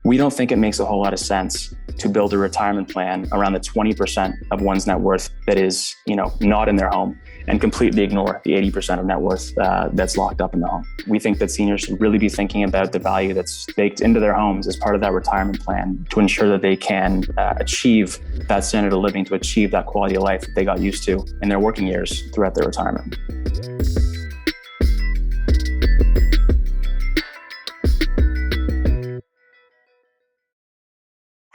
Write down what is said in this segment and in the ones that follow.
We don't think it makes a whole lot of sense to build a retirement plan around the 20% of one's net worth that is, not in their home, and completely ignore the 80% of net worth that's locked up in the home. We think that seniors should really be thinking about the value that's baked into their homes as part of that retirement plan to ensure that they can achieve that standard of living, to achieve that quality of life that they got used to in their working years throughout their retirement.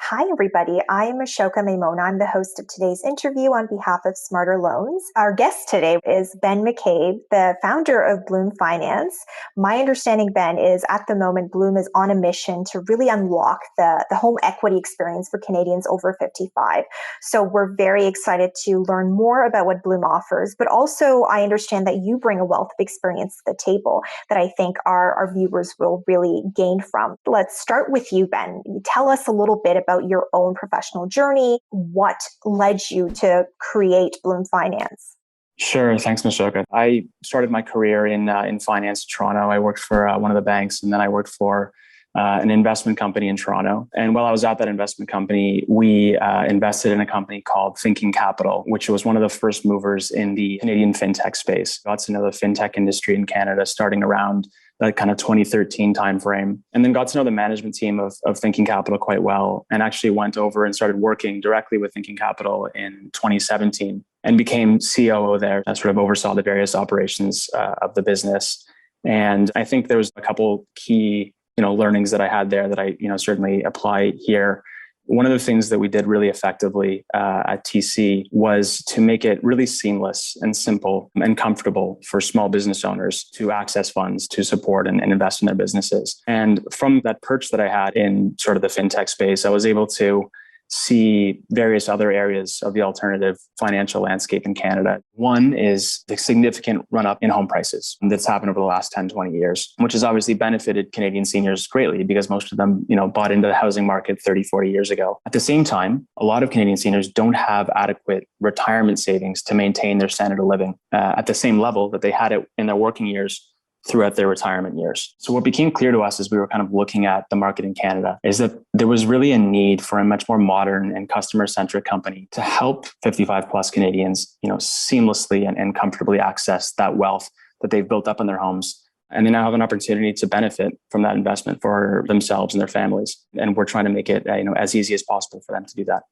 Hi, everybody. I am Ashoka Maimona. I'm the host of today's interview on behalf of Smarter Loans. Our guest today is Ben McCabe, the founder of Bloom Finance. My understanding, Ben, is at the moment, Bloom is on a mission to really unlock the home equity experience for Canadians over 55. So we're very excited to learn more about what Bloom offers, but also I understand that you bring a wealth of experience to the table that I think our viewers will really gain from. Let's start with you, Ben. Tell us a little bit about your own professional journey. What led you to create Bloom Finance? Sure. Thanks, Mishoka. I started my career in finance in Toronto. I worked for one of the banks, and then I worked for an investment company in Toronto. And while I was at that investment company, we invested in a company called Thinking Capital, which was one of the first movers in the Canadian fintech space. Got to know the fintech industry in Canada starting around that kind of 2013 timeframe, and then got to know the management team of Thinking Capital quite well, and actually went over and started working directly with Thinking Capital in 2017 and became COO there. I sort of oversaw the various operations of the business. And I think there was a couple key learnings that I had there that I certainly apply here. One of the things that we did really effectively at TC was to make it really seamless and simple and comfortable for small business owners to access funds to support and invest in their businesses. And from that perch that I had in sort of the fintech space, I was able to see various other areas of the alternative financial landscape in Canada. One is the significant run-up in home prices that's happened over the last 10, 20 years, which has obviously benefited Canadian seniors greatly because most of them, bought into the housing market 30, 40 years ago. At the same time, a lot of Canadian seniors don't have adequate retirement savings to maintain their standard of living at the same level that they had it in their working years throughout their retirement years. So what became clear to us as we were kind of looking at the market in Canada is that there was really a need for a much more modern and customer-centric company to help 55 plus Canadians, seamlessly and comfortably access that wealth that they've built up in their homes. And they now have an opportunity to benefit from that investment for themselves and their families. And we're trying to make it, as easy as possible for them to do that.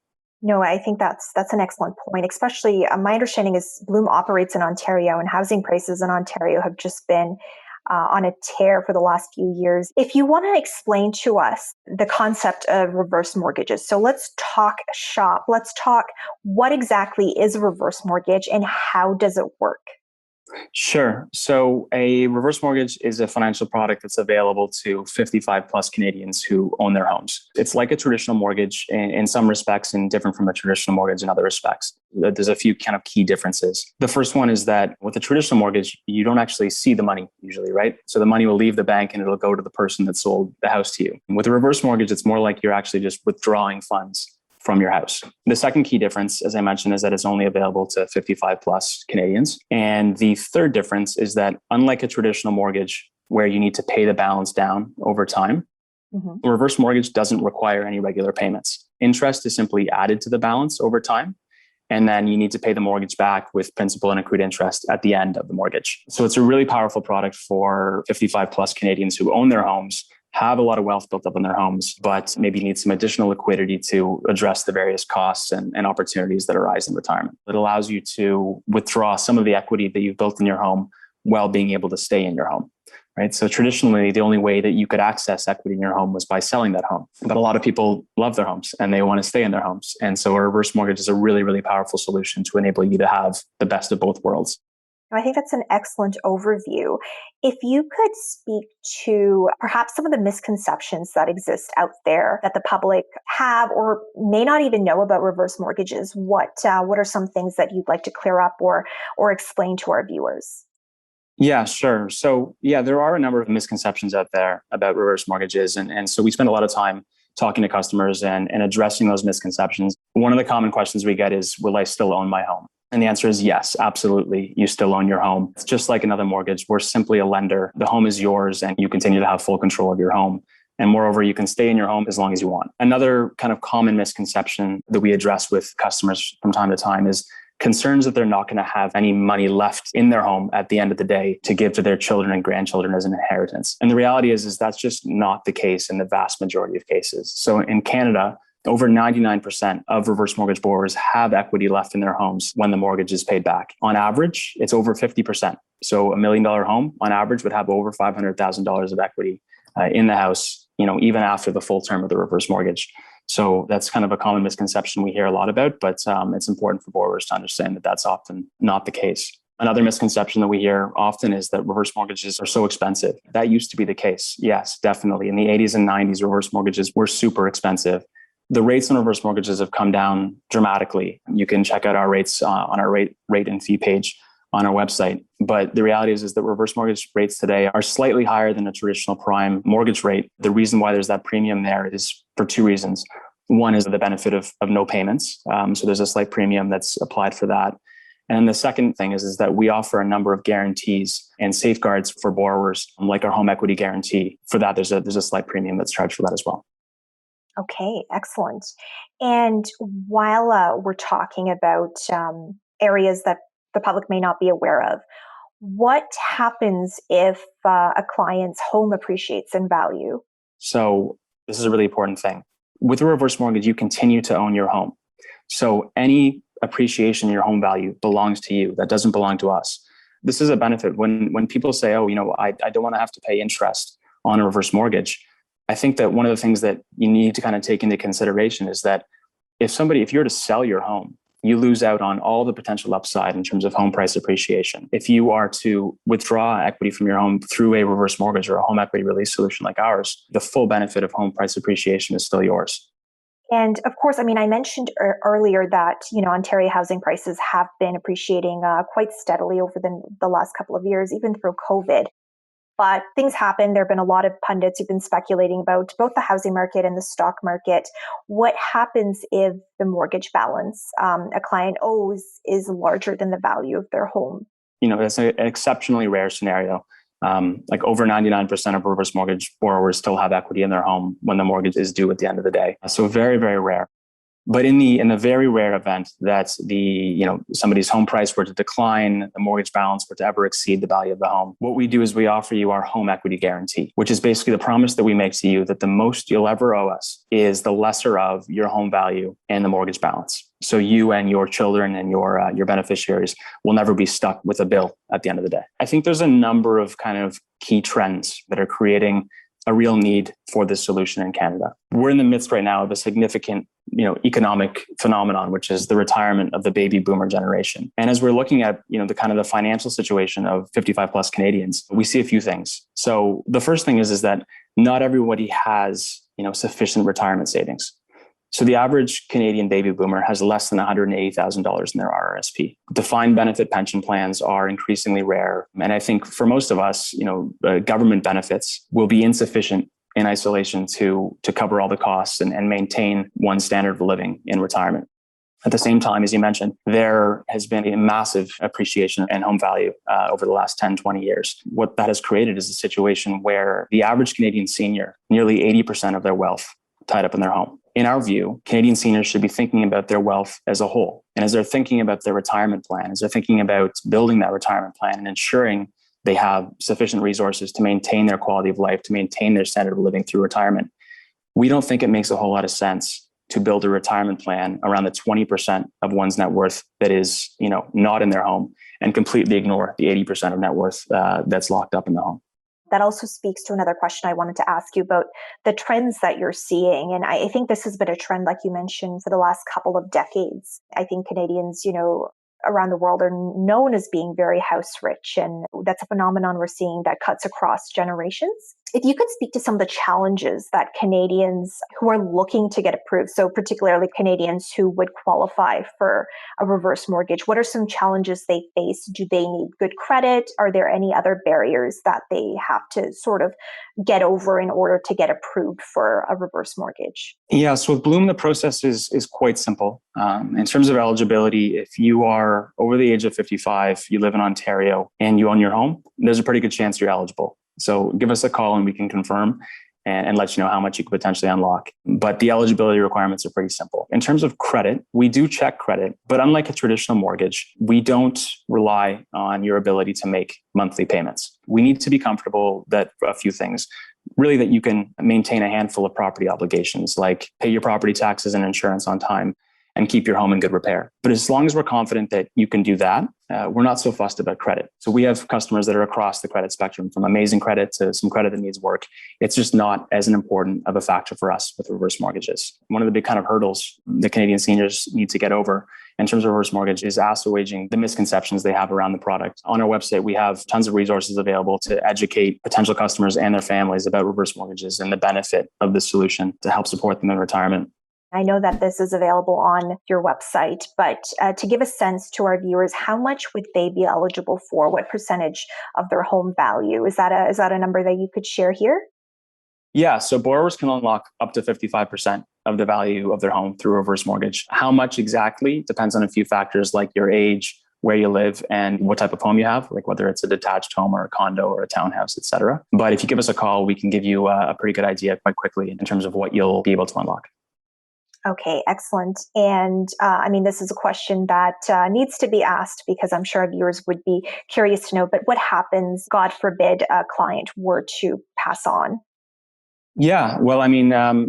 No, I think that's an excellent point. Especially, my understanding is Bloom operates in Ontario, and housing prices in Ontario have just been on a tear for the last few years. If you want to explain to us the concept of reverse mortgages, so let's talk shop. Let's talk what exactly is a reverse mortgage and how does it work? Sure. So a reverse mortgage is a financial product that's available to 55 plus Canadians who own their homes. It's like a traditional mortgage in some respects and different from a traditional mortgage in other respects. There's a few kind of key differences. The first one is that with a traditional mortgage, you don't actually see the money usually, right? So the money will leave the bank and it'll go to the person that sold the house to you. With a reverse mortgage, it's more like you're actually just withdrawing funds from your house. The second key difference, as I mentioned, is that it's only available to 55 plus Canadians. And the third difference is that unlike a traditional mortgage where you need to pay the balance down over time, a reverse mortgage doesn't require any regular payments. Interest is simply added to the balance over time. And then you need to pay the mortgage back with principal and accrued interest at the end of the mortgage. So it's a really powerful product for 55 plus Canadians who own their homes, have a lot of wealth built up in their homes, but maybe need some additional liquidity to address the various costs and opportunities that arise in retirement. It allows you to withdraw some of the equity that you've built in your home while being able to stay in your home, right? So traditionally, the only way that you could access equity in your home was by selling that home. But a lot of people love their homes and they want to stay in their homes. And so a reverse mortgage is a really, really powerful solution to enable you to have the best of both worlds. I think that's an excellent overview. If you could speak to perhaps some of the misconceptions that exist out there that the public have or may not even know about reverse mortgages, what are some things that you'd like to clear up or explain to our viewers? Yeah, sure. So there are a number of misconceptions out there about reverse mortgages. And so we spend a lot of time talking to customers and addressing those misconceptions. One of the common questions we get is, will I still own my home? And the answer is yes, absolutely. You still own your home. It's just like another mortgage. We're simply a lender. The home is yours and you continue to have full control of your home. And moreover, you can stay in your home as long as you want. Another kind of common misconception that we address with customers from time to time is concerns that they're not going to have any money left in their home at the end of the day to give to their children and grandchildren as an inheritance. And the reality is that's just not the case in the vast majority of cases. So in Canada, over 99% of reverse mortgage borrowers have equity left in their homes when the mortgage is paid back. On average, it's over 50%. So $1 million home on average would have over $500,000 of equity in the house, even after the full term of the reverse mortgage. So that's kind of a common misconception we hear a lot about, but it's important for borrowers to understand that that's often not the case. Another misconception that we hear often is that reverse mortgages are so expensive. That used to be the case. Yes, definitely. In the 80s and 90s, reverse mortgages were super expensive. The rates on reverse mortgages have come down dramatically. You can check out our rates on our rate and fee page on our website. But the reality is that reverse mortgage rates today are slightly higher than a traditional prime mortgage rate. The reason why there's that premium there is for two reasons. One is the benefit of no payments. So there's a slight premium that's applied for that. And the second thing is that we offer a number of guarantees and safeguards for borrowers, like our home equity guarantee. For that, there's a slight premium that's charged for that as well. Okay, excellent. And while we're talking about areas that the public may not be aware of, what happens if a client's home appreciates in value? So this is a really important thing. With a reverse mortgage, you continue to own your home. So any appreciation in your home value belongs to you. That doesn't belong to us. This is a benefit. When people say, I don't want to have to pay interest on a reverse mortgage, I think that one of the things that you need to kind of take into consideration is that if you were to sell your home, you lose out on all the potential upside in terms of home price appreciation. If you are to withdraw equity from your home through a reverse mortgage or a home equity release solution like ours, the full benefit of home price appreciation is still yours. And of course, I mentioned earlier that, Ontario housing prices have been appreciating quite steadily over the last couple of years, even through COVID. But things happen. There have been a lot of pundits who've been speculating about both the housing market and the stock market. What happens if the mortgage balance a client owes is larger than the value of their home? That's an exceptionally rare scenario. Like over 99% of reverse mortgage borrowers still have equity in their home when the mortgage is due at the end of the day. So very, very rare. But in the very rare event that somebody's home price were to decline, the mortgage balance were to ever exceed the value of the home, what we do is we offer you our home equity guarantee, which is basically the promise that we make to you that the most you'll ever owe us is the lesser of your home value and the mortgage balance. So you and your children and your beneficiaries will never be stuck with a bill at the end of the day. I think there's a number of kind of key trends that are creating a real need for this solution in Canada. We're in the midst right now of a significant, economic phenomenon, which is the retirement of the baby boomer generation. And as we're looking at, the financial situation of 55 plus Canadians, we see a few things. So the first thing is that not everybody has, sufficient retirement savings. So the average Canadian baby boomer has less than $180,000 in their RRSP. Defined benefit pension plans are increasingly rare. And I think for most of us, government benefits will be insufficient in isolation to cover all the costs and maintain one standard of living in retirement. At the same time, as you mentioned, there has been a massive appreciation in home value over the last 10, 20 years. What that has created is a situation where the average Canadian senior, nearly 80% of their wealth tied up in their home. In our view, Canadian seniors should be thinking about their wealth as a whole. And as they're thinking about their retirement plan, as they're thinking about building that retirement plan and ensuring they have sufficient resources to maintain their quality of life, to maintain their standard of living through retirement, we don't think it makes a whole lot of sense to build a retirement plan around the 20% of one's net worth that is, not in their home and completely ignore the 80% of net worth that's locked up in the home. That also speaks to another question I wanted to ask you about the trends that you're seeing. And I think this has been a trend, like you mentioned, for the last couple of decades. I think Canadians, around the world are known as being very house rich. And that's a phenomenon we're seeing that cuts across generations. If you could speak to some of the challenges that Canadians who are looking to get approved, so particularly Canadians who would qualify for a reverse mortgage, what are some challenges they face? Do they need good credit? Are there any other barriers that they have to sort of get over in order to get approved for a reverse mortgage? Yeah, so with Bloom, the process is quite simple. In terms of eligibility, if you are over the age of 55, you live in Ontario, and you own your home, there's a pretty good chance you're eligible. So give us a call and we can confirm. and let you know how much you could potentially unlock. But the eligibility requirements are pretty simple. In terms of credit, we do check credit, but unlike a traditional mortgage, we don't rely on your ability to make monthly payments. We need to be comfortable that a few things. Really, that you can maintain a handful of property obligations, like pay your property taxes and insurance on time and keep your home in good repair. But as long as we're confident that you can do that, we're not so fussed about credit. So we have customers that are across the credit spectrum, from amazing credit to some credit that needs work. It's just not as an important of a factor for us with reverse mortgages. One of the big kind of hurdles that Canadian seniors need to get over in terms of reverse mortgage is assuaging the misconceptions they have around the product. On our website, we have tons of resources available to educate potential customers and their families about reverse mortgages and the benefit of this solution to help support them in retirement. I know that this is available on your website, but to give a sense to our viewers, how much would they be eligible for? What percentage of their home value? Is that a number that you could share here? Yeah, so borrowers can unlock up to 55% of the value of their home through reverse mortgage. How much exactly depends on a few factors like your age, where you live, and what type of home you have, like whether it's a detached home or a condo or a townhouse, et cetera. But if you give us a call, we can give you a pretty good idea quite quickly in terms of what you'll be able to unlock. Okay, excellent. And this is a question that needs to be asked because I'm sure viewers would be curious to know, but what happens, God forbid, a client were to pass on? Yeah, well,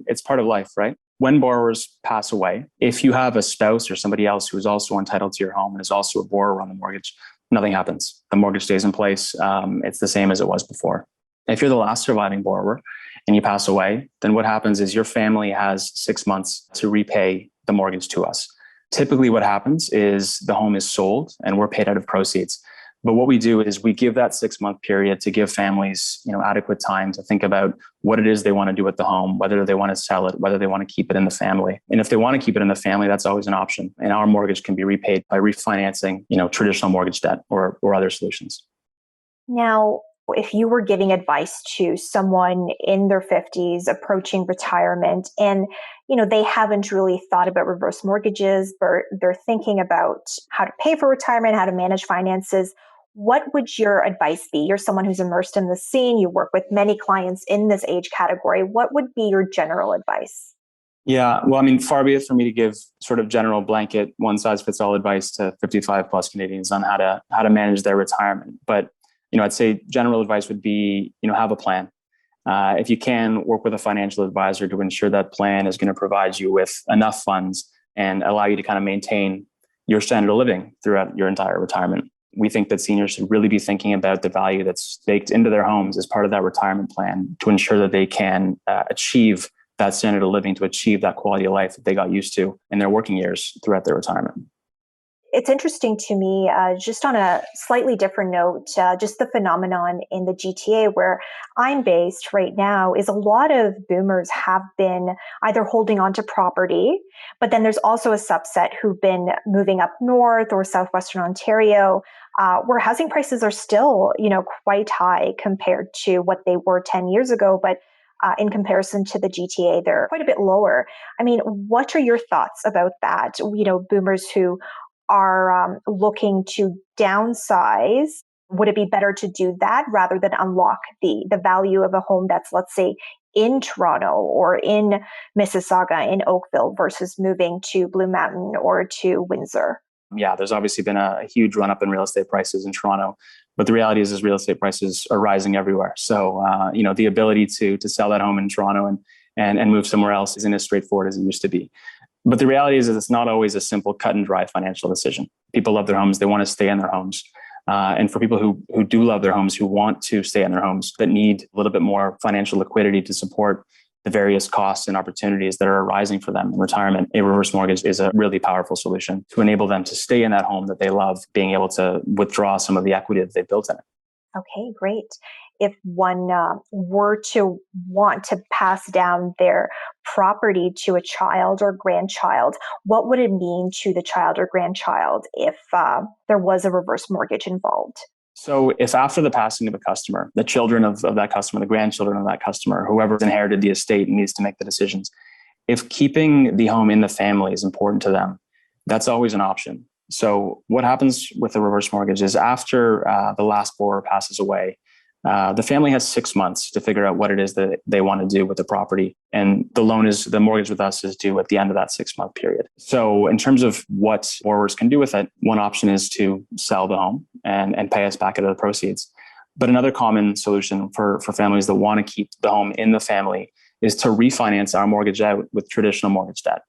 it's part of life, right? When borrowers pass away, if you have a spouse or somebody else who is also entitled to your home and is also a borrower on the mortgage, nothing happens. The mortgage stays in place. It's the same as it was before. If you're the last surviving borrower and you pass away, then what happens is your family has 6 months to repay the mortgage to us. Typically what happens is the home is sold and we're paid out of proceeds. But what we do is we give that 6-month period to give families, adequate time to think about what it is they want to do with the home, whether they want to sell it, whether they want to keep it in the family. And if they want to keep it in the family, that's always an option. And our mortgage can be repaid by refinancing, traditional mortgage debt or other solutions. Now, if you were giving advice to someone in their 50s approaching retirement and they haven't really thought about reverse mortgages, but they're thinking about how to pay for retirement, how to manage finances, what would your advice be? You're someone who's immersed in the scene. You work with many clients in this age category. What would be your general advice? Yeah, well, far be it for me to give sort of general blanket one size fits all advice to 55 plus Canadians on how to manage their retirement. But I'd say general advice would be, have a plan. If you can, work with a financial advisor to ensure that plan is going to provide you with enough funds and allow you to kind of maintain your standard of living throughout your entire retirement. We think that seniors should really be thinking about the value that's baked into their homes as part of that retirement plan to ensure that they can achieve that standard of living, to achieve that quality of life that they got used to in their working years throughout their retirement. It's interesting to me, just on a slightly different note, just the phenomenon in the GTA where I'm based right now is a lot of boomers have been either holding on to property, but then there's also a subset who've been moving up north or southwestern Ontario, where housing prices are still, quite high compared to what they were 10 years ago. But in comparison to the GTA, they're quite a bit lower. What are your thoughts about that? Boomers who are looking to downsize, would it be better to do that rather than unlock the value of a home that's, let's say, in Toronto or in Mississauga, in Oakville, versus moving to Blue Mountain or to Windsor? Yeah, there's obviously been a huge run up in real estate prices in Toronto, but the reality is real estate prices are rising everywhere. So, the ability to sell that home in Toronto and move somewhere else isn't as straightforward as it used to be. But the reality is it's not always a simple cut and dry financial decision. People love their homes. They want to stay in their homes. And for people who do love their homes, who want to stay in their homes, that need a little bit more financial liquidity to support the various costs and opportunities that are arising for them in retirement, a reverse mortgage is a really powerful solution to enable them to stay in that home that they love, being able to withdraw some of the equity that they built in it. Okay, great. If one were to want to pass down their property to a child or grandchild, what would it mean to the child or grandchild if there was a reverse mortgage involved? So if after the passing of a customer, the children of that customer, the grandchildren of that customer, whoever's inherited the estate needs to make the decisions, if keeping the home in the family is important to them, that's always an option. So what happens with a reverse mortgage is after the last borrower passes away, The family has 6 months to figure out what it is that they want to do with the property. And the mortgage with us is due at the end of that 6-month period. So in terms of what borrowers can do with it, one option is to sell the home and pay us back out of the proceeds. But another common solution for families that want to keep the home in the family is to refinance our mortgage out with traditional mortgage debt,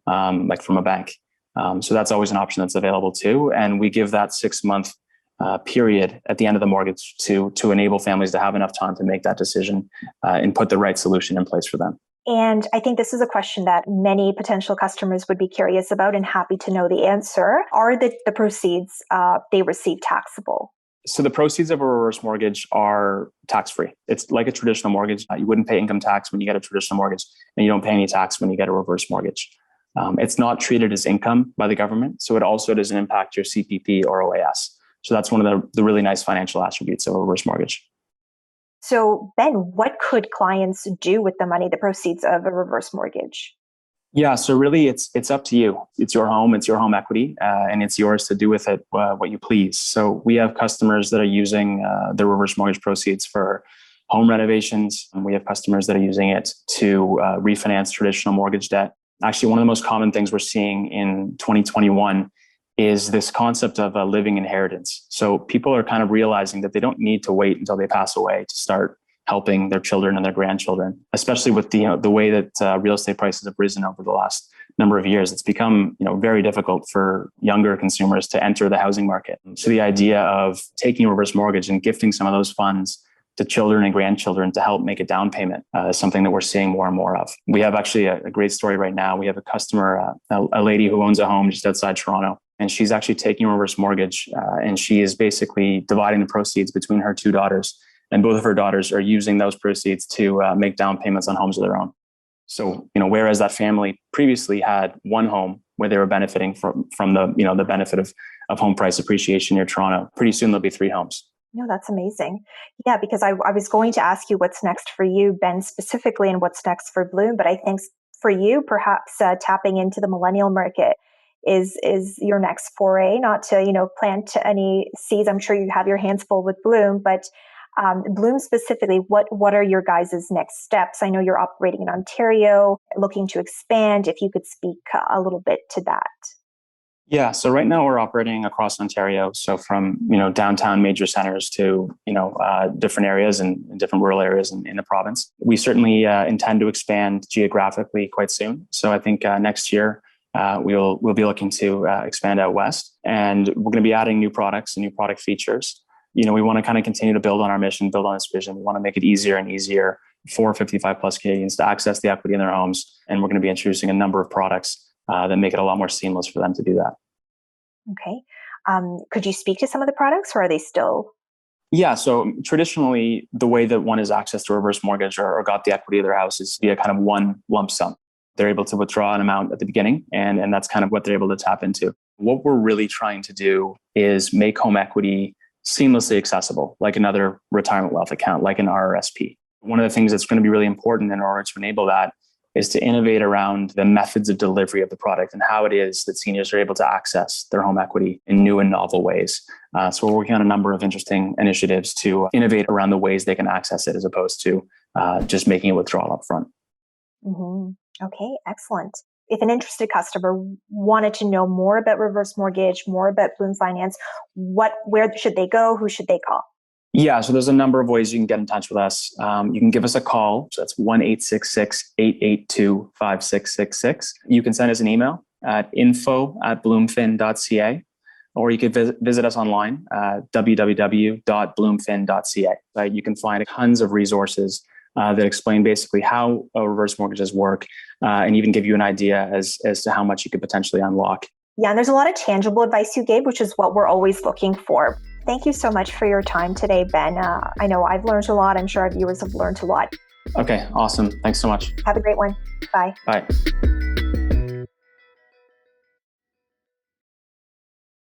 like from a bank. So that's always an option that's available too. And we give that 6-month period at the end of the mortgage to enable families to have enough time to make that decision and put the right solution in place for them. And I think this is a question that many potential customers would be curious about and happy to know the answer. Are the proceeds they receive taxable? So the proceeds of a reverse mortgage are tax-free. It's like a traditional mortgage. You wouldn't pay income tax when you get a traditional mortgage, and you don't pay any tax when you get a reverse mortgage. It's not treated as income by the government, so it also doesn't impact your CPP or OAS. So that's one of the really nice financial attributes of a reverse mortgage. So Ben, what could clients do with the money, the proceeds of a reverse mortgage? Yeah, so really it's up to you. It's your home equity, and it's yours to do with it what you please. So we have customers that are using the reverse mortgage proceeds for home renovations, and we have customers that are using it to refinance traditional mortgage debt. Actually, one of the most common things we're seeing in 2021 is this concept of a living inheritance. So people are kind of realizing that they don't need to wait until they pass away to start helping their children and their grandchildren, especially with the way that real estate prices have risen over the last number of years. It's become very difficult for younger consumers to enter the housing market. So the idea of taking a reverse mortgage and gifting some of those funds to children and grandchildren to help make a down payment is something that we're seeing more and more of. We have actually a great story right now. We have a customer, a lady who owns a home just outside Toronto, and she's actually taking a reverse mortgage, and she is basically dividing the proceeds between her 2 daughters. And both of her daughters are using those proceeds to make down payments on homes of their own. So, whereas that family previously had one home where they were benefiting from the benefit of home price appreciation near Toronto, pretty soon there'll be 3 homes. No, that's amazing. Yeah, because I was going to ask you what's next for you, Ben, specifically, and what's next for Bloom. But I think for you, perhaps tapping into the millennial market is your next foray. Not to plant any seeds. I'm sure you have your hands full with Bloom, but Bloom specifically, what are your guys' next steps? I know you're operating in Ontario, looking to expand. If you could speak a little bit to that. Yeah, so right now we're operating across Ontario. So from downtown major centers to different areas and different rural areas in the province. We certainly intend to expand geographically quite soon. So I think next year we'll be looking to expand out west, and we're going to be adding new products and new product features. We want to kind of continue to build on our mission, build on this vision. We want to make it easier and easier for 55 plus Canadians to access the equity in their homes. And we're going to be introducing a number of products that make it a lot more seamless for them to do that. Okay. Could you speak to some of the products, or are they still? Yeah. So traditionally, the way that one has access to a reverse mortgage or got the equity of their house is via kind of one lump sum. They're able to withdraw an amount at the beginning, and that's kind of what they're able to tap into. What we're really trying to do is make home equity seamlessly accessible, like another retirement wealth account, like an RRSP. One of the things that's going to be really important in order to enable that is to innovate around the methods of delivery of the product and how it is that seniors are able to access their home equity in new and novel ways. So we're working on a number of interesting initiatives to innovate around the ways they can access it, as opposed to just making a withdrawal up front. Mm-hmm. Okay, excellent. If an interested customer wanted to know more about reverse mortgage, more about Bloom Finance, where should they go? Who should they call? Yeah, so there's a number of ways you can get in touch with us. You can give us a call. So that's 1-866-882-5666. You can send us an email at info@bloomfin.ca, or you could visit us online at www.bloomfin.ca. You can find tons of resources that explain basically how reverse mortgages work, and even give you an idea as to how much you could potentially unlock. Yeah, and there's a lot of tangible advice you gave, which is what we're always looking for. Thank you so much for your time today, Ben. I know I've learned a lot. I'm sure our viewers have learned a lot. Okay, awesome. Thanks so much. Have a great one. Bye. Bye.